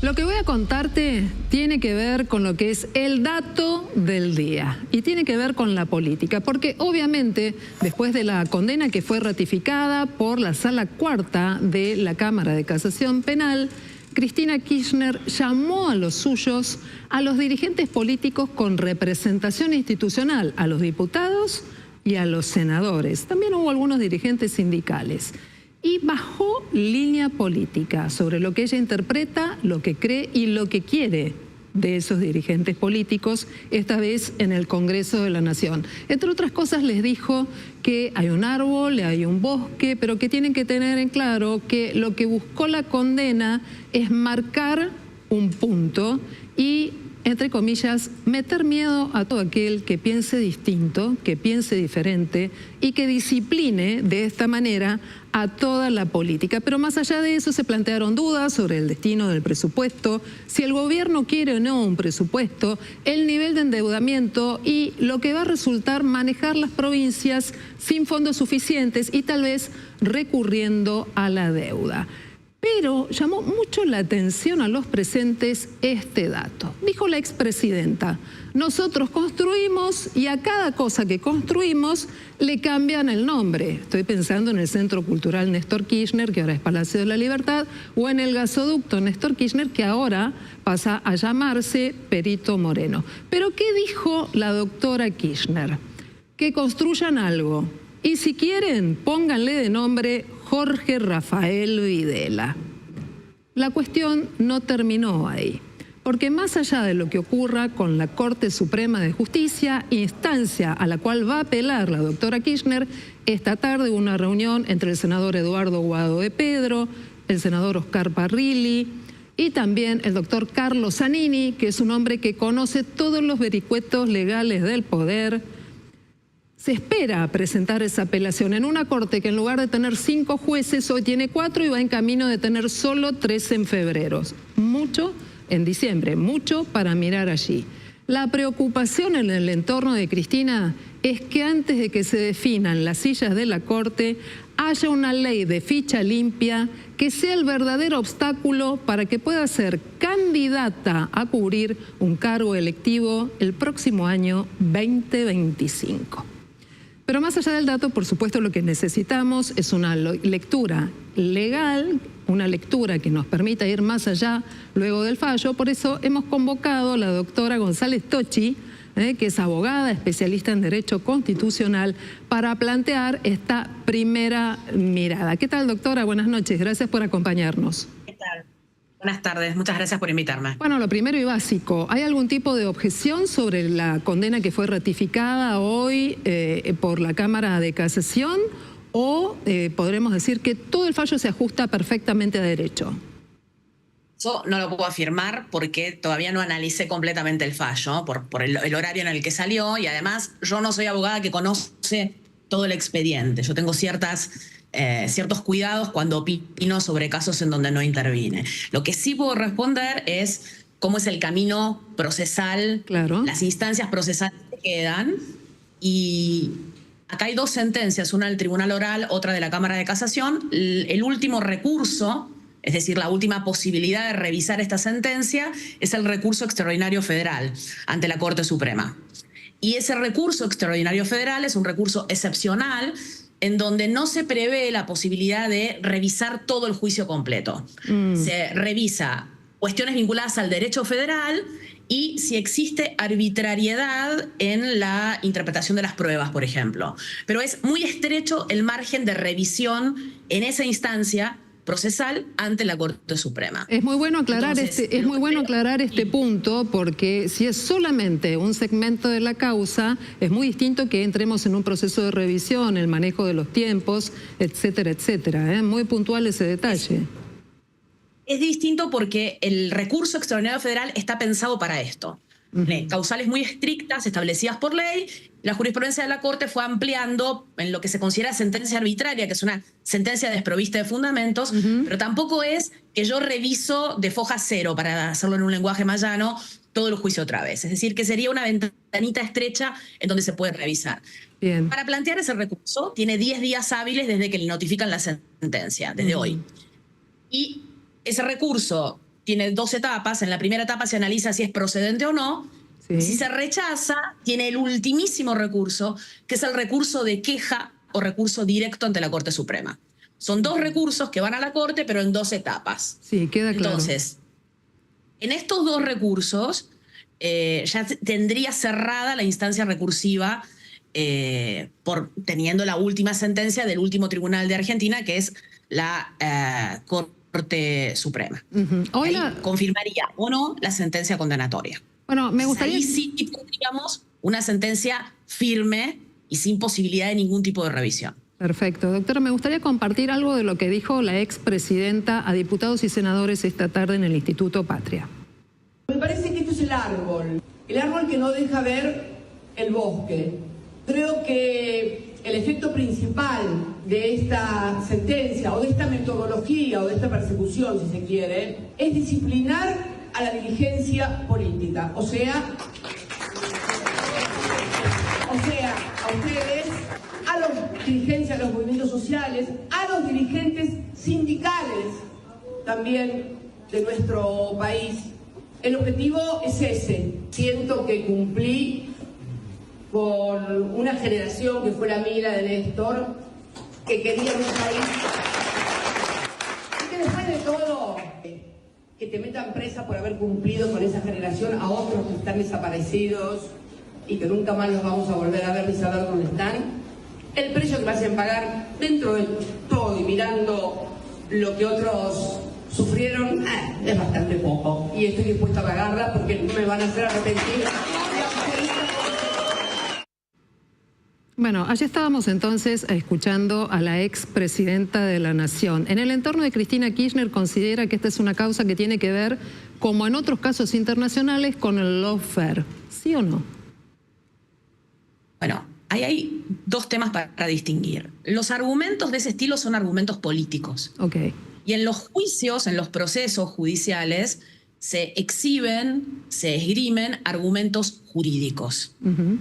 Lo que voy a contarte tiene que ver con lo que es el dato del día y tiene que ver con la política, porque obviamente después de la condena que fue ratificada por la Sala Cuarta de la Cámara de Casación Penal, Cristina Kirchner llamó a los suyos, a los dirigentes políticos con representación institucional, a los diputados y a los senadores. También hubo algunos dirigentes sindicales. Y bajó línea política sobre lo que ella interpreta, lo que cree y lo que quiere de esos dirigentes políticos, esta vez en el Congreso de la Nación. Entre otras cosas les dijo que hay un árbol, hay un bosque, pero que tienen que tener en claro que lo que buscó la condena es marcar un punto y, entre comillas, meter miedo a todo aquel que piense distinto, que piense diferente y que discipline de esta manera a toda la política. Pero más allá de eso se plantearon dudas sobre el destino del presupuesto, si el gobierno quiere o no un presupuesto, el nivel de endeudamiento y lo que va a resultar manejar las provincias sin fondos suficientes y tal vez recurriendo a la deuda. Pero llamó mucho la atención a los presentes este dato. Dijo la expresidenta: nosotros construimos y a cada cosa que construimos le cambian el nombre. Estoy pensando en el Centro Cultural Néstor Kirchner, que ahora es Palacio de la Libertad, o en el gasoducto Néstor Kirchner, que ahora pasa a llamarse Perito Moreno. Pero ¿qué dijo la doctora Kirchner? Que construyan algo. Y si quieren, pónganle de nombre Jorge Rafael Videla. La cuestión no terminó ahí, porque más allá de lo que ocurra con la Corte Suprema de Justicia, instancia a la cual va a apelar la doctora Kirchner, esta tarde hubo una reunión entre el senador Eduardo Guado de Pedro, el senador Oscar Parrilli y también el doctor Carlos Zanini, que es un hombre que conoce todos los vericuetos legales del poder. Se espera presentar esa apelación en una corte que en lugar de tener 5 jueces hoy tiene 4 y va en camino de tener solo 3 en febrero. Mucho en diciembre, mucho para mirar allí. La preocupación en el entorno de Cristina es que antes de que se definan las sillas de la corte haya una ley de ficha limpia que sea el verdadero obstáculo para que pueda ser candidata a cubrir un cargo electivo el próximo año 2025. Pero más allá del dato, por supuesto, lo que necesitamos es una lectura legal, una lectura que nos permita ir más allá luego del fallo. Por eso hemos convocado a la doctora González Tocci, que es abogada, especialista en Derecho Constitucional, para plantear esta primera mirada. ¿Qué tal, doctora? Buenas noches. Gracias por acompañarnos. ¿Qué tal? Buenas tardes, muchas gracias por invitarme. Bueno, lo primero y básico, ¿hay algún tipo de objeción sobre la condena que fue ratificada hoy por la Cámara de Casación o podremos decir que todo el fallo se ajusta perfectamente a derecho? Yo no lo puedo afirmar porque todavía no analicé completamente el fallo por el horario en el que salió y además yo no soy abogada que conoce todo el expediente. Yo tengo ciertos cuidados cuando opino sobre casos en donde no intervine. Lo que sí puedo responder es cómo es el camino procesal, claro, las instancias procesales que quedan. Y acá hay 2 sentencias, una del Tribunal Oral, otra de la Cámara de Casación. El último recurso, es decir, la última posibilidad de revisar esta sentencia, es el recurso extraordinario federal ante la Corte Suprema. Y ese recurso extraordinario federal es un recurso excepcional en donde no se prevé la posibilidad de revisar todo el juicio completo. Se revisa cuestiones vinculadas al derecho federal y si existe arbitrariedad en la interpretación de las pruebas, por ejemplo. Pero es muy estrecho el margen de revisión en esa instancia procesal ante la Corte Suprema. Es muy bueno aclarar este punto, porque si es solamente un segmento de la causa, es muy distinto que entremos en un proceso de revisión, el manejo de los tiempos, etcétera, etcétera. Muy puntual ese detalle. Es distinto porque el recurso extraordinario federal está pensado para esto. Causales muy estrictas establecidas por ley. La jurisprudencia de la Corte fue ampliando en lo que se considera sentencia arbitraria, que es una sentencia desprovista de fundamentos, pero tampoco es que yo reviso de foja cero, para hacerlo en un lenguaje más llano, todo el juicio otra vez. Es decir, que sería una ventanita estrecha en donde se puede revisar. Bien. Para plantear ese recurso, tiene 10 días hábiles desde que le notifican la sentencia, desde hoy. Y ese recurso tiene 2 etapas. En la primera etapa se analiza si es procedente o no. Sí. Si se rechaza, tiene el ultimísimo recurso, que es el recurso de queja o recurso directo ante la Corte Suprema. Son 2 recursos que van a la Corte, pero en 2 etapas. Sí, queda claro. Entonces, en estos 2 recursos ya tendría cerrada la instancia recursiva teniendo la última sentencia del último tribunal de Argentina, que es la Corte Suprema. Hoy Ahí confirmaría o no la sentencia condenatoria. Bueno, me gustaría... Ahí sí tendríamos una sentencia firme y sin posibilidad de ningún tipo de revisión. Perfecto. Doctora, me gustaría compartir algo de lo que dijo la expresidenta a diputados y senadores esta tarde en el Instituto Patria. Me parece que esto es el árbol que no deja ver el bosque. Creo que el efecto principal de esta sentencia o de esta metodología o de esta persecución, si se quiere, es disciplinar a la dirigencia política, o sea, a ustedes, a los dirigentes, a los movimientos sociales, a los dirigentes sindicales también de nuestro país. El objetivo es ese. Siento que cumplí con una generación que fue la mía de Néstor, que quería un país y que después de todo, que te metan presa por haber cumplido con esa generación a otros que están desaparecidos y que nunca más los vamos a volver a ver ni saber dónde están. El precio que me hacen pagar dentro de todo y mirando lo que otros sufrieron es bastante poco y estoy dispuesta a pagarla porque no me van a hacer arrepentir. Bueno, allí estábamos entonces escuchando a la expresidenta de la Nación. En el entorno de Cristina Kirchner considera que esta es una causa que tiene que ver, como en otros casos internacionales, con el lawfare. ¿Sí o no? Bueno, ahí hay 2 temas para distinguir. Los argumentos de ese estilo son argumentos políticos. Ok. Y en los juicios, en los procesos judiciales, se exhiben, se esgrimen argumentos jurídicos.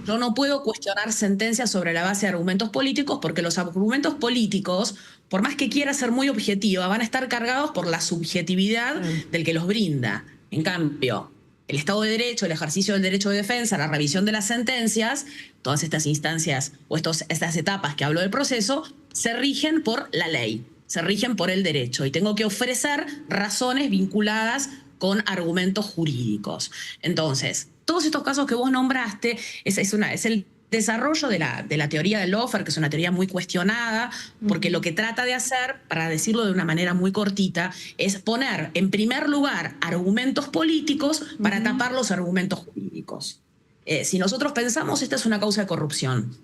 Yo no puedo cuestionar sentencias sobre la base de argumentos políticos porque los argumentos políticos, por más que quiera ser muy objetiva, van a estar cargados por la subjetividad del que los brinda. En cambio, el Estado de Derecho, el ejercicio del derecho de defensa, la revisión de las sentencias, todas estas instancias o estas etapas que hablo del proceso, se rigen por la ley, se rigen por el derecho y tengo que ofrecer razones vinculadas con argumentos jurídicos. Entonces, todos estos casos que vos nombraste es el desarrollo de la teoría del lawfare, que es una teoría muy cuestionada, porque lo que trata de hacer, para decirlo de una manera muy cortita, es poner en primer lugar argumentos políticos para tapar los argumentos jurídicos. Si nosotros pensamos, esta es una causa de corrupción.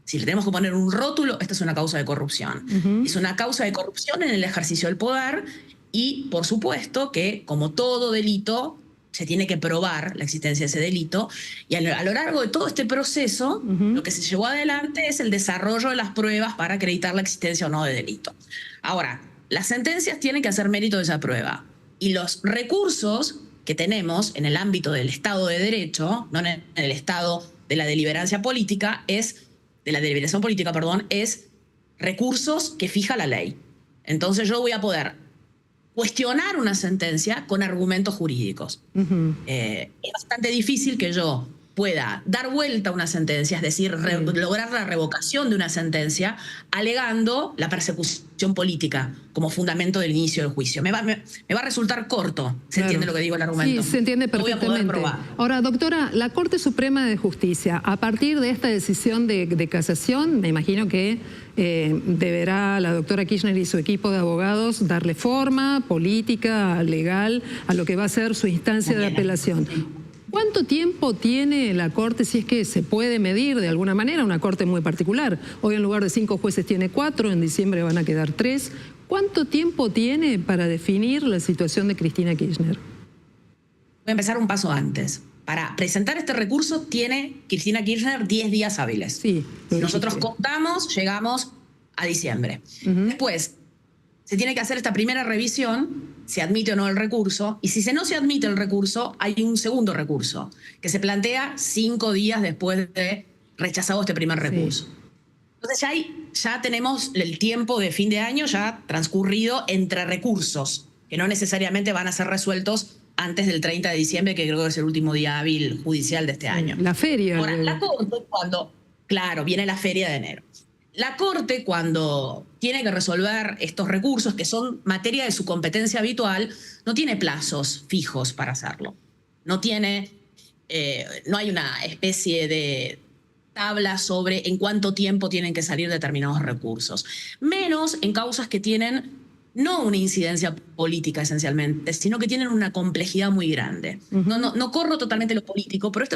Si le tenemos que poner un rótulo, esta es una causa de corrupción. Es una causa de corrupción en el ejercicio del poder y, por supuesto, que como todo delito, se tiene que probar la existencia de ese delito. Y a lo largo de todo este proceso, lo que se llevó adelante es el desarrollo de las pruebas para acreditar la existencia o no de delito. Ahora, las sentencias tienen que hacer mérito de esa prueba. Y los recursos que tenemos en el ámbito del Estado de Derecho, no en el Estado de la deliberación política, es recursos que fija la ley. Entonces yo voy a poder cuestionar una sentencia con argumentos jurídicos. Es bastante difícil que yo pueda dar vuelta a una sentencia, es decir, lograr la revocación de una sentencia, alegando la persecución política como fundamento del inicio del juicio. Me va a resultar corto. ¿Se entiende lo que digo el argumento? Sí, se entiende perfectamente. Lo voy a poder probar. Ahora, doctora, la Corte Suprema de Justicia, a partir de esta decisión de casación, me imagino que deberá la doctora Kirchner y su equipo de abogados darle forma política, legal, a lo que va a ser su instancia de apelación. ¿Cuánto tiempo tiene la Corte, si es que se puede medir de alguna manera, una Corte muy particular? Hoy en lugar de 5 jueces tiene 4, en diciembre van a quedar 3. ¿Cuánto tiempo tiene para definir la situación de Cristina Kirchner? Voy a empezar un paso antes. Para presentar este recurso tiene Cristina Kirchner 10 días hábiles. Sí, si nosotros contamos, llegamos a diciembre. Después, se tiene que hacer esta primera revisión, se admite o no el recurso, y si no se admite el recurso, hay un segundo recurso, que se plantea 5 días después de rechazado este primer recurso. Entonces ya tenemos el tiempo de fin de año ya transcurrido entre recursos. que no necesariamente van a ser resueltos antes del 30 de diciembre, que creo que es el último día hábil judicial de este año. La feria. Ahora, la Corte, claro, viene la feria de enero. La Corte, cuando tiene que resolver estos recursos, que son materia de su competencia habitual, no tiene plazos fijos para hacerlo. No hay una especie de tabla sobre en cuánto tiempo tienen que salir determinados recursos. Menos en causas que tienen no una incidencia política esencialmente, sino que tienen una complejidad muy grande. No corro totalmente lo político, pero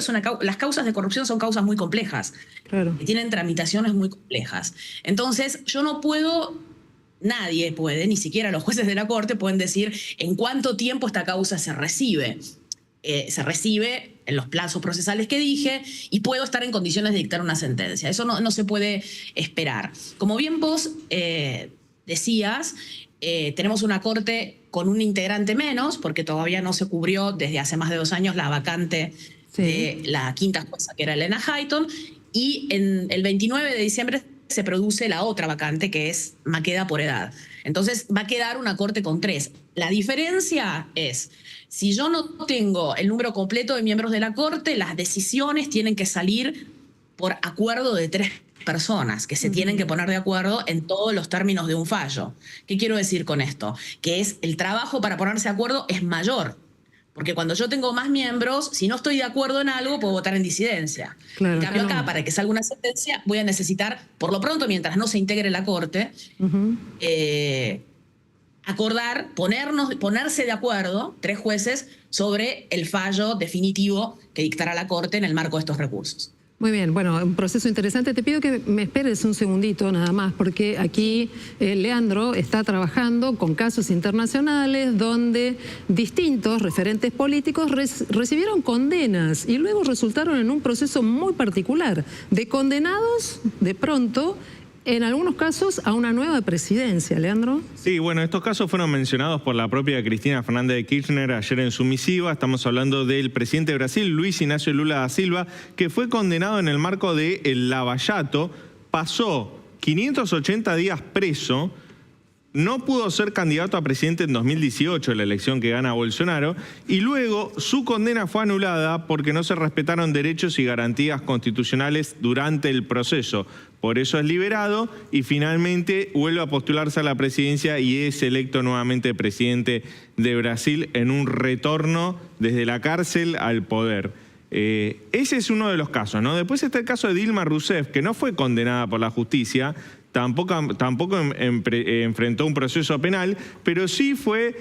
las causas de corrupción son causas muy complejas, claro, que tienen tramitaciones muy complejas. Entonces, yo no puedo, nadie puede, ni siquiera los jueces de la Corte pueden decir en cuánto tiempo esta causa se recibe. Se recibe en los plazos procesales que dije y puedo estar en condiciones de dictar una sentencia. Eso no se puede esperar. Como bien vos decías, tenemos una Corte con un integrante menos, porque todavía no se cubrió desde hace más de 2 años la vacante de la quinta jueza, que era Elena Hayton, y en el 29 de diciembre se produce la otra vacante, que es Maqueda por edad. Entonces va a quedar una Corte con 3. La diferencia es, si yo no tengo el número completo de miembros de la Corte, las decisiones tienen que salir por acuerdo de 3 personas que se tienen que poner de acuerdo en todos los términos de un fallo. ¿Qué quiero decir con esto? Que el trabajo para ponerse de acuerdo es mayor. Porque cuando yo tengo más miembros, si no estoy de acuerdo en algo, puedo votar en disidencia. Claro, en cambio, claro, acá, para que salga una sentencia, voy a necesitar, por lo pronto, mientras no se integre la Corte, acordar, ponerse de acuerdo 3 jueces sobre el fallo definitivo que dictará la Corte en el marco de estos recursos. Muy bien, bueno, un proceso interesante. Te pido que me esperes un segundito nada más, porque aquí Leandro está trabajando con casos internacionales donde distintos referentes políticos recibieron condenas y luego resultaron en un proceso muy particular de condenados de pronto, en algunos casos, a una nueva presidencia. Leandro. Sí, bueno, estos casos fueron mencionados por la propia Cristina Fernández de Kirchner ayer en su misiva. Estamos hablando del presidente de Brasil, Luis Inácio Lula da Silva, que fue condenado en el marco del Lava Jato, pasó 580 días preso, no pudo ser candidato a presidente en 2018, la elección que gana Bolsonaro, y luego su condena fue anulada porque no se respetaron derechos y garantías constitucionales durante el proceso. Por eso es liberado y finalmente vuelve a postularse a la presidencia y es electo nuevamente presidente de Brasil en un retorno desde la cárcel al poder. Ese es uno de los casos, ¿no? Después está el caso de Dilma Rousseff, que no fue condenada por la justicia, tampoco enfrentó un proceso penal, pero sí fue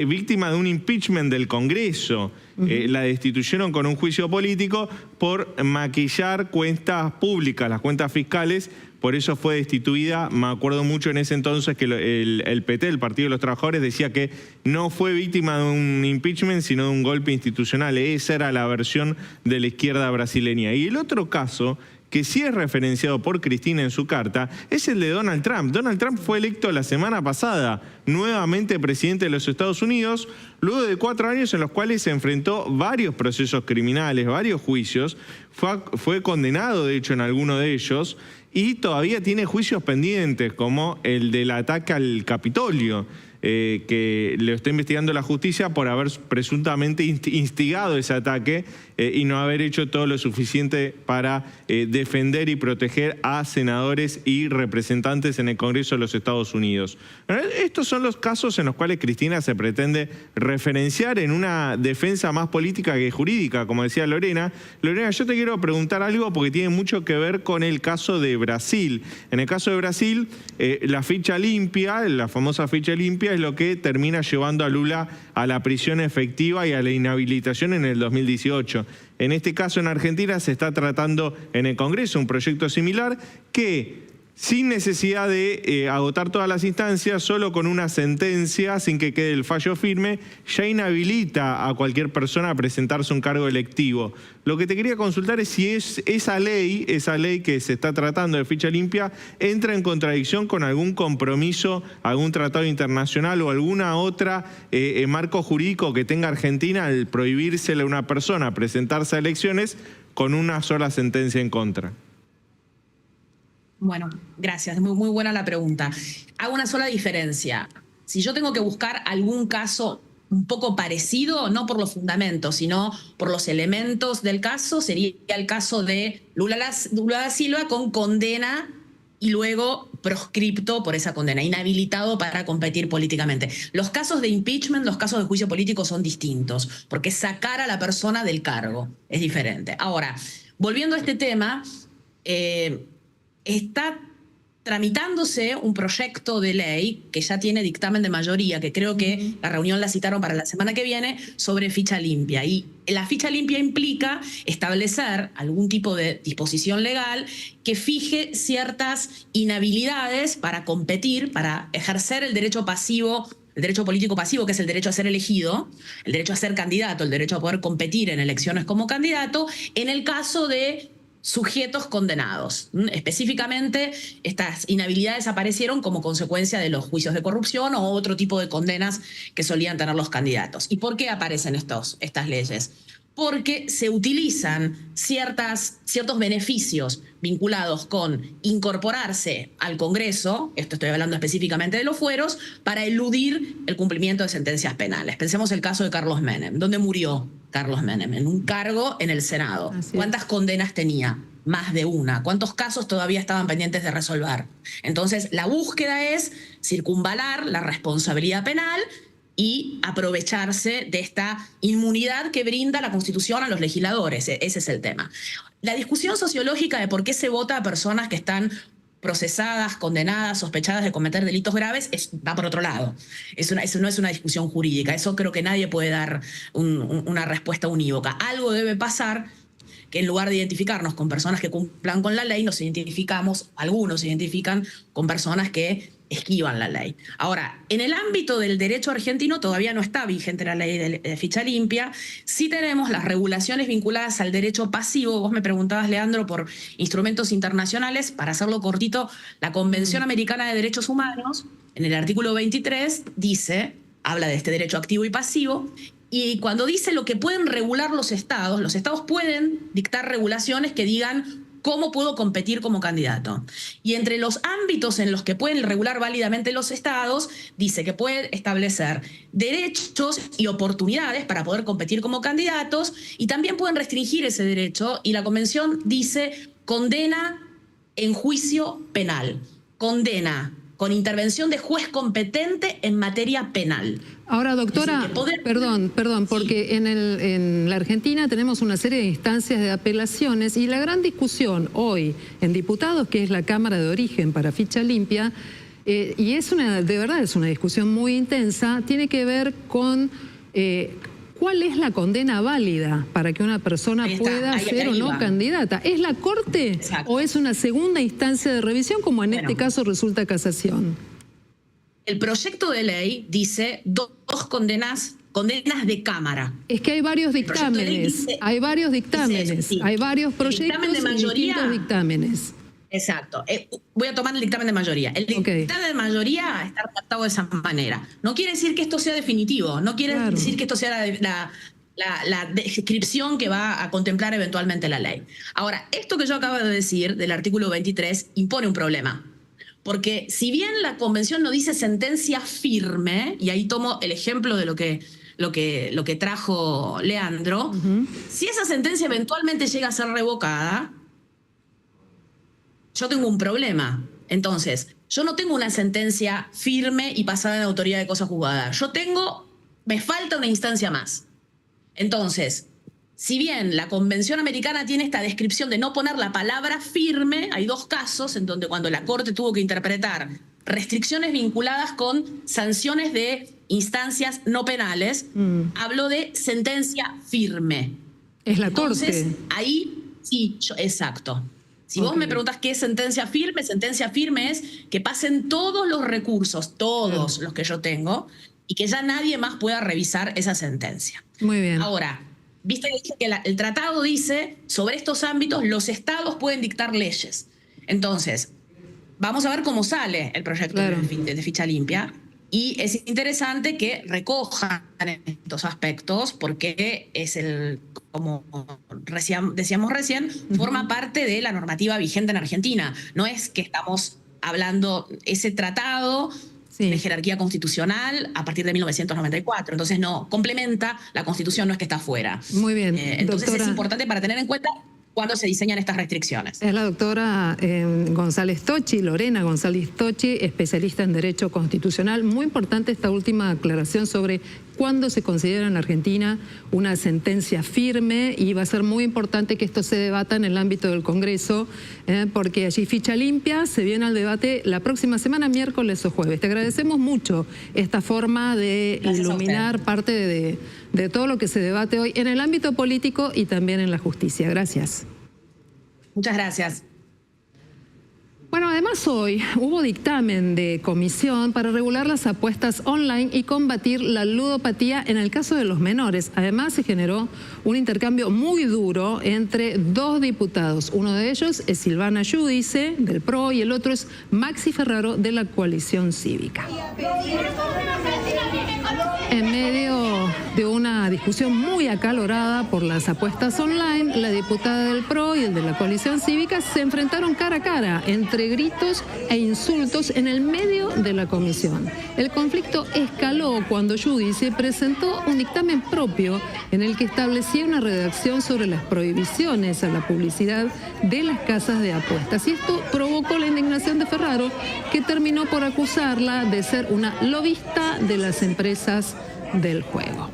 víctima de un impeachment del Congreso. La destituyeron con un juicio político por maquillar cuentas públicas, las cuentas fiscales. Por eso fue destituida. Me acuerdo mucho en ese entonces que el PT, el Partido de los Trabajadores, decía que no fue víctima de un impeachment, sino de un golpe institucional. Esa era la versión de la izquierda brasileña. Y el otro caso, que sí es referenciado por Cristina en su carta, es el de Donald Trump. Donald Trump fue electo la semana pasada nuevamente presidente de los Estados Unidos, luego de 4 años en los cuales se enfrentó varios procesos criminales, varios juicios, fue condenado de hecho en alguno de ellos y todavía tiene juicios pendientes como el del ataque al Capitolio, que lo está investigando la justicia por haber presuntamente instigado ese ataque y no haber hecho todo lo suficiente para defender y proteger a senadores y representantes en el Congreso de los Estados Unidos. Estos son los casos en los cuales Cristina se pretende referenciar en una defensa más política que jurídica, como decía Lorena. Lorena, yo te quiero preguntar algo porque tiene mucho que ver con el caso de Brasil. En el caso de Brasil, la ficha limpia, la famosa ficha limpia, es lo que termina llevando a Lula a la prisión efectiva y a la inhabilitación en el 2018. En este caso, en Argentina, se está tratando en el Congreso un proyecto similar que, sin necesidad de agotar todas las instancias, solo con una sentencia, sin que quede el fallo firme, ya inhabilita a cualquier persona a presentarse un cargo electivo. Lo que te quería consultar es si esa ley que se está tratando de ficha limpia entra en contradicción con algún compromiso, algún tratado internacional o alguna otra marco jurídico que tenga Argentina al prohibírsele a una persona presentarse a elecciones con una sola sentencia en contra. Bueno, gracias. Muy buena la pregunta. Hago una sola diferencia. si yo tengo que buscar algún caso un poco parecido, no por los fundamentos, sino por los elementos del caso, sería el caso de Lula da Silva con condena y luego proscripto por esa condena, inhabilitado para competir políticamente. Los casos de impeachment, los casos de juicio político son distintos, porque sacar a la persona del cargo es diferente. Ahora, volviendo a este tema, está tramitándose un proyecto de ley que ya tiene dictamen de mayoría, que creo que la reunión la citaron para la semana que viene, sobre ficha limpia. Y la ficha limpia implica establecer algún tipo de disposición legal que fije ciertas inhabilidades para competir, para ejercer el derecho pasivo, el derecho político pasivo, que es el derecho a ser elegido, el derecho a ser candidato, el derecho a poder competir en elecciones como candidato, en el caso de sujetos condenados. Específicamente, estas inhabilidades aparecieron como consecuencia de los juicios de corrupción o otro tipo de condenas que solían tener los candidatos. ¿Y por qué aparecen estas leyes? Porque se utilizan ciertos beneficios vinculados con incorporarse al Congreso, esto estoy hablando específicamente de los fueros, para eludir el cumplimiento de sentencias penales. Pensemos el caso de Carlos Menem. ¿Dónde murió Carlos Menem? En un cargo en el Senado. ¿Cuántas condenas tenía? Más de una. ¿Cuántos casos todavía estaban pendientes de resolver? Entonces, la búsqueda es circunvalar la responsabilidad penal y aprovecharse de esta inmunidad que brinda la Constitución a los legisladores. Ese es el tema. La discusión sociológica de por qué se vota a personas que están procesadas, condenadas, sospechadas de cometer delitos graves, va por otro lado. Eso no es una discusión jurídica. Eso creo que nadie puede dar una respuesta unívoca. Algo debe pasar, que en lugar de identificarnos con personas que cumplan con la ley, algunos se identifican con personas que esquivan la ley. Ahora, en el ámbito del derecho argentino todavía no está vigente la ley de ficha limpia. Sí tenemos las regulaciones vinculadas al derecho pasivo. Vos me preguntabas, Leandro, por instrumentos internacionales. Para hacerlo cortito, la Convención Americana de Derechos Humanos, en el artículo 23, habla de este derecho activo y pasivo. Y cuando dice lo que pueden regular los estados pueden dictar regulaciones que digan cómo puedo competir como candidato. Y entre los ámbitos en los que pueden regular válidamente los estados, dice que pueden establecer derechos y oportunidades para poder competir como candidatos, y también pueden restringir ese derecho, y la Convención dice condena en juicio penal, condena con intervención de juez competente en materia penal. Ahora, doctora, perdón, porque en la Argentina tenemos una serie de instancias de apelaciones y la gran discusión hoy en diputados, que es la Cámara de Origen para ficha limpia, y de verdad es una discusión muy intensa, tiene que ver con cuál es la condena válida para que una persona pueda ser o no candidata. ¿Es la Corte? Exacto. ¿O es una segunda instancia de revisión, como en este caso resulta casación? El proyecto de ley dice dos condenas de Cámara. Es que hay varios dictámenes, hay varios proyectos de mayoría, y distintos dictámenes. Exacto. Voy a tomar el dictamen de mayoría. El dictamen de mayoría está redactado de esa manera. No quiere decir que esto sea definitivo, no quiere decir que esto sea la descripción que va a contemplar eventualmente la ley. Ahora, esto que yo acabo de decir del artículo 23 impone un problema. Porque si bien la Convención no dice sentencia firme, y ahí tomo el ejemplo de lo que trajo Leandro, si esa sentencia eventualmente llega a ser revocada, yo tengo un problema. Entonces, yo no tengo una sentencia firme y pasada en autoridad de cosa juzgada. Me falta una instancia más. Entonces, si bien la Convención Americana tiene esta descripción de no poner la palabra firme, hay dos casos en donde cuando la Corte tuvo que interpretar restricciones vinculadas con sanciones de instancias no penales, habló de sentencia firme. Es la Entonces, Corte. Ahí sí, exacto. Si vos me preguntás qué es sentencia firme es que pasen todos los recursos, todos los que yo tengo, y que ya nadie más pueda revisar esa sentencia. Muy bien. Ahora, viste que el tratado dice, sobre estos ámbitos los estados pueden dictar leyes. Entonces, vamos a ver cómo sale el proyecto de ficha limpia. Y es interesante que recojan estos aspectos porque es como decíamos recién, forma parte de la normativa vigente en Argentina. No es que estamos hablando, ese tratado Sí. de jerarquía constitucional a partir de 1994. Entonces no, complementa la Constitución, no es que está fuera. Muy bien. Entonces Doctora, es importante para tener en cuenta cuando se diseñan estas restricciones. es la doctora González Tocci, Lorena González Tocci, especialista en Derecho Constitucional. Muy importante esta última aclaración sobre cuándo se considera en Argentina una sentencia firme, y va a ser muy importante que esto se debata en el ámbito del Congreso, porque allí ficha limpia, se viene al debate la próxima semana, miércoles o jueves. Te agradecemos mucho esta forma de iluminar parte de todo lo que se debate hoy en el ámbito político y también en la justicia. Gracias. Muchas gracias. Bueno, además hoy hubo dictamen de comisión para regular las apuestas online y combatir la ludopatía en el caso de los menores. Además se generó un intercambio muy duro entre dos diputados. Uno de ellos es Silvana Giudice, del PRO, y el otro es Maxi Ferraro, de la Coalición Cívica. En medio de una discusión muy acalorada por las apuestas online, la diputada del PRO y el de la Coalición Cívica se enfrentaron cara a cara entre gritos e insultos en el medio de la comisión. El conflicto escaló cuando Giudice presentó un dictamen propio en el que establecía una redacción sobre las prohibiciones a la publicidad de las casas de apuestas. Y esto provocó la indignación de Ferraro, que terminó por acusarla de ser una lobista de las empresas del juego.